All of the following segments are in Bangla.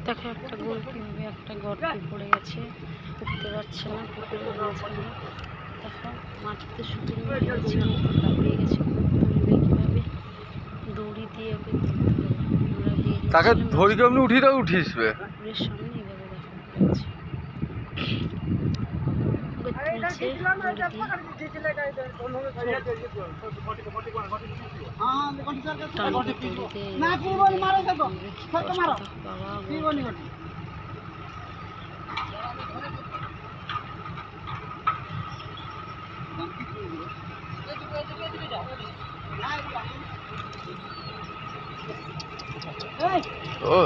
দেখো একটা গোল কিভাবে একটা গর্তে পড়ে গেছে, উঠতে পারছে না, পুকুরের মাঝখানে। দেখো মাটিতে শুকিয়ে গেছে, কাঁপিয়ে গেছে, তুলবে কিভাবে, দড়ি দিয়ে ওকে তুলতে হবে। আমরা তাকে ধরি কেমনি উঠি তো উঠিসবে পুকুরের সামনে এইভাবে দেখো পড়েছে, ওকে তুলছে দড়ি দিয়ে বাবা। ও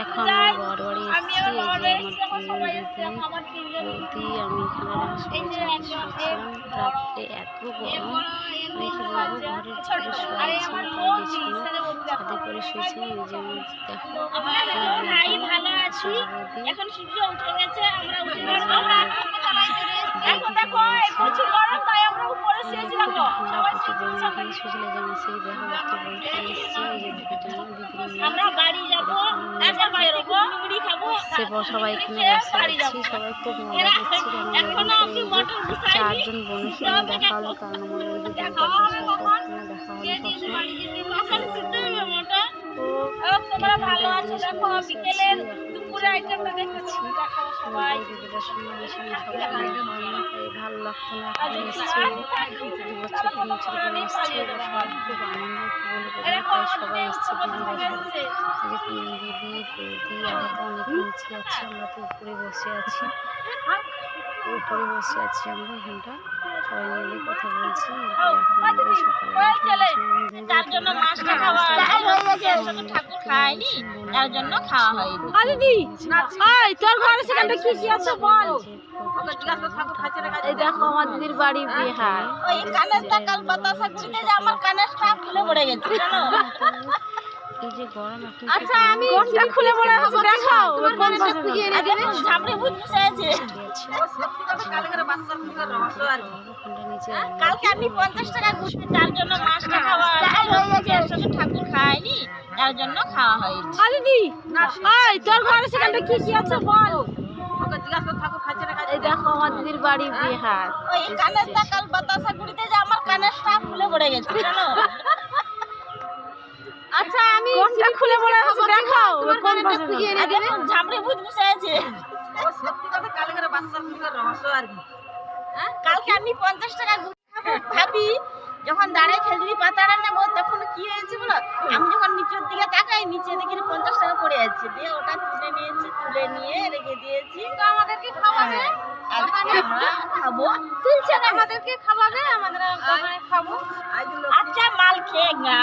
এখন আমি বড়বাড়ি এসেছি, এই যে আমার বৌদি, আমি এখানে রাত্রে এত গরম, আমি কি বলবো, ঘরের ছেড়ে শোয়াচ্ছিলাম, ছাদে করে শুয়েছিলাম। এই যে দেখো ভালো আছি, এখন সূর্য উঠে গেছে, আমরা উঠে দেখো প্রচুর গরম, তাই আমরা উপরে শুয়েছিলাম। আমরা বাড়ি যাবো, একবার বাড়ি যাবো, মুড়ি খাবো, সবাই এখানে বসে আছি, সবাই খুব মজা করছি। চারজন বোনের সঙ্গে দেখা হলো, কারণ আমাদের দেখা হলো তোমরা ভালো আছো। দেখো বিকেলের দুপুরে আইটেমটা দেখেছি, দেখো সবাই ভালো লাগতো না, এখন এসছে 2 বছর 3 বছর পরে এসছে, খুব আনন্দ, সবাই এসছে দিদি বৌদি, আমরা তো অনেক নিচে আছি, আমরা তো উপরে বসে আছি, আমরা এখানটা সবাই মিলে কথা বলছি। তার জন্য মাছটা খাওয়া ঠাকুর খায়নি, তার জন্য খাওয়া হয়নি। তোর ঘরে সেখানটা কি আছে বল। এই দেখো আমার দিদির বাড়ি বিহার, ওই কানের কাল বাতাসা ছিনে যে আমার কানের সাপ খুলে পড়ে গেছে জানো। এই যে গরম এখন, আচ্ছা আমি কোনটা খুলে পড়ে আছে দেখাও, কোন পাশে খুঁজে এনে দিবে, ঝাপড়ে ভূত বসে আছে। সত্যি কথা কালকের বাচ্চার মুখে রহস্য আর কালকে আমি 50 টাকা ঘুষি, তার জন্য মাছটা খাওয়া হয়ে গেছে, ঠাকুর খায়নি, তার জন্য খাওয়া হয়নি। দিদি ওই তোর ঘরে সেখানটা কি আছে বল। এই দেখো আমার দিদির বাড়ি বিহার, ওই কানের কাল বাতাসা গুড়িতে যে আমার কানের সাপ খুলে পড়ে গেছে জানো। আচ্ছা আমি কোনটা খুলে পড়ে আছে দেখাও, কোন পাশে খুঁজে এনে দিবে, ঝাপড়ে ভূত বসে আছে। সত্যি কথা কালকের বাচ্চার মুখে রহস্য আর কি। কালকে আমি 50 টাকা ভাবি, যখন দাঁড়ায় খেজুরি পাতাটা নেবো তখন কি হয়েছে বলো, আমি যখন নিচের দিকে তাকাই, নিচে দেখি 50 টাকা পড়ে যাচ্ছে, দিয়ে ওটা তুলে নিয়েছি, তুলে নিয়ে রেখে দিয়েছি। তো আমাদেরকে খাওয়াবে, আমরা খাবো, তুলছে আমাদেরকে খাওয়াবে, আমাদের খাবো। আচ্ছা মাল খেয়ে গা।